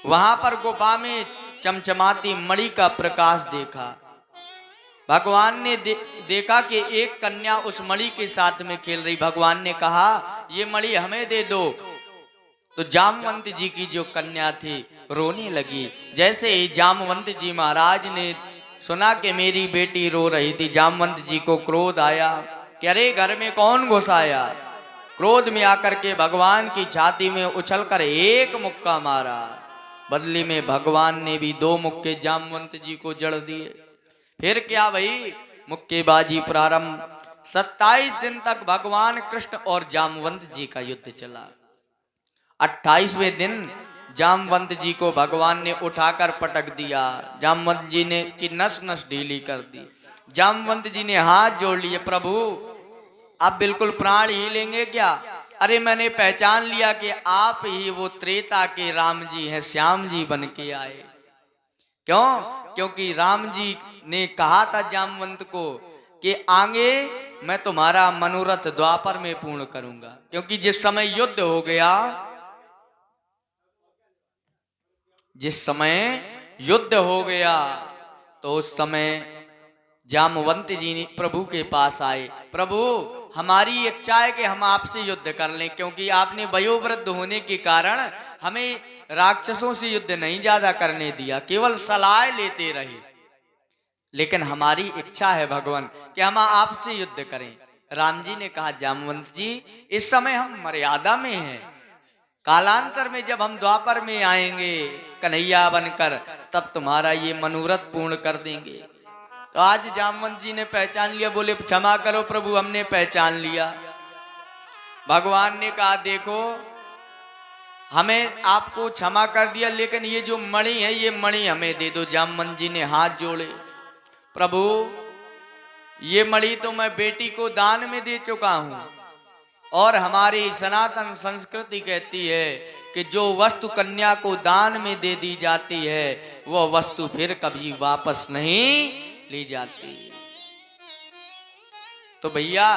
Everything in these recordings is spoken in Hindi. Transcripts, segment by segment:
वहां पर गुफा में चमचमाती मणि का प्रकाश देखा। भगवान ने देखा कि एक कन्या उस मणि के साथ में खेल रही। भगवान ने कहा ये मणि हमें दे दो। तो जामवंत जी की जो कन्या थी रोने लगी। जैसे ही जामवंत जी महाराज ने सुना कि मेरी बेटी रो रही थी, जामवंत जी को क्रोध आया कि अरे घर में कौन घुस आया। क्रोध में आकर के भगवान की छाती में उछलकर एक मुक्का मारा। बदले में भगवान ने भी 2 मुक्के जामवंत जी को जड़ दिए। फिर क्या भाई, मुक्केबाजी प्रारंभ। 27 दिन तक भगवान कृष्ण और जामवंत जी का युद्ध चला। 28वें दिन जामवंत जी को भगवान ने उठाकर पटक दिया। जामवंत जी ने की नस नस ढीली कर दी। जामवंत जी ने हाथ जोड़ लिए, प्रभु आप बिल्कुल प्राण ही लेंगे क्या? अरे मैंने पहचान लिया कि आप ही वो त्रेता के राम जी हैं, श्याम जी बन के आए। क्यों? क्योंकि राम जी ने कहा था जामवंत को कि आगे मैं तुम्हारा मनोरथ द्वापर में पूर्ण करूंगा। क्योंकि जिस समय युद्ध हो गया, जिस समय युद्ध हो गया तो उस समय जामवंत जी ने प्रभु के पास आए, प्रभु हमारी इच्छा है कि हम आपसे युद्ध कर लें, क्योंकि आपने वयोवृद्ध होने के कारण हमें राक्षसों से युद्ध नहीं ज्यादा करने दिया, केवल सलाह लेते रहे। लेकिन हमारी इच्छा है भगवान कि हम आपसे युद्ध करें। राम जी ने कहा जामवंत जी इस समय हम मर्यादा में हैं, कालांतर में जब हम द्वापर में आएंगे कन्हैया बनकर, तब तुम्हारा ये मनोरथ पूर्ण कर देंगे। तो आज जामवंत जी ने पहचान लिया, बोले क्षमा करो प्रभु हमने पहचान लिया। भगवान ने कहा देखो हमें आपको क्षमा कर दिया, लेकिन ये जो मणि है ये मणि हमें दे दो। जामवंत जी ने हाथ जोड़े, प्रभु ये मणि तो मैं बेटी को दान में दे चुका हूं, और हमारी सनातन संस्कृति कहती है कि जो वस्तु कन्या को दान में दे दी जाती है वह वस्तु फिर कभी वापस नहीं ली जाती। तो भैया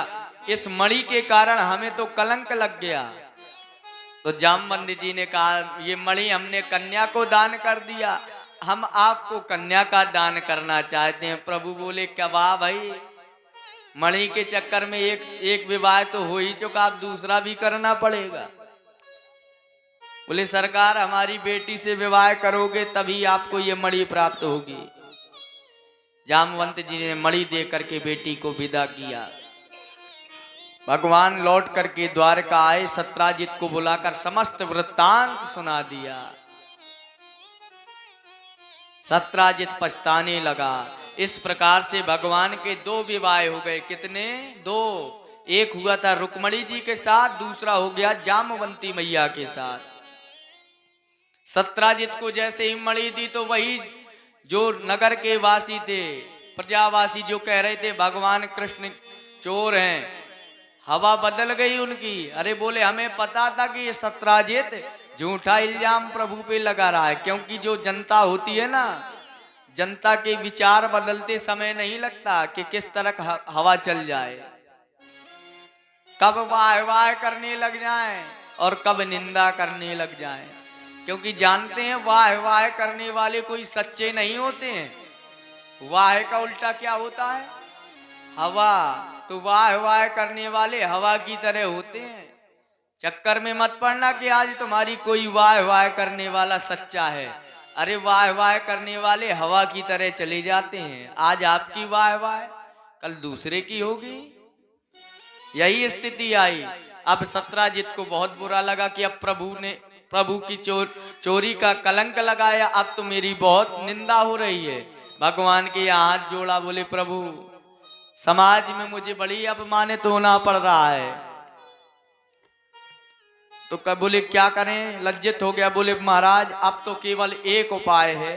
इस मणि के कारण हमें तो कलंक लग गया। तो जामवंत जी ने कहा ये मणि हमने कन्या को दान कर दिया, हम आपको कन्या का दान करना चाहते हैं। प्रभु बोले क्या वाह भाई, मणि के चक्कर में एक विवाह तो हो ही चुका, अब दूसरा भी करना पड़ेगा। बोले सरकार हमारी बेटी से विवाह करोगे तभी आपको ये मणि प्राप्त होगी। जामवंत जी ने मणि दे करके बेटी को विदा किया। भगवान लौट करके द्वारका आए, सत्राजित को बुलाकर समस्त वृत्तांत सुना दिया। सत्राजित पछताने लगा। इस प्रकार से भगवान के 2 विवाह हो गए। कितने? 2। एक हुआ था रुक्मणी जी के साथ, दूसरा हो गया जामवंती मैया के साथ। सत्राजित को जैसे ही मणि दी तो वही जो नगर के वासी थे, प्रजावासी, जो कह रहे थे भगवान कृष्ण चोर हैं, हवा बदल गई उनकी। अरे बोले हमें पता था कि ये सत्राजित झूठा इल्जाम प्रभु पे लगा रहा है, क्योंकि जो जनता होती है ना, जनता के विचार बदलते समय नहीं लगता कि किस तरह हवा चल जाए, कब वाह वाह करने लग जाए और कब निंदा करने लग जाए। क्योंकि जानते हैं वाह वाह करने वाले कोई सच्चे नहीं होते हैं। वाह का उल्टा क्या होता है? हवा। तो वाह वाह करने वाले हवा की तरह होते हैं। चक्कर में मत पड़ना कि आज तुम्हारी कोई वाह वाह करने वाला सच्चा है। अरे वाह वाह करने वाले हवा की तरह चले जाते हैं। आज आपकी वाह वाह कल दूसरे की होगी। यही स्थिति आई। अब सत्राजित को बहुत बुरा लगा कि अब प्रभु की चोरी का कलंक लगाया, अब तो मेरी बहुत निंदा हो रही है। भगवान के यहाँ हाथ जोड़ा, बोले प्रभु समाज में मुझे बड़ी अपमानित होना पड़ रहा है। तो बोले क्या करें, लज्जित हो गया। बोले महाराज अब तो केवल एक उपाय है,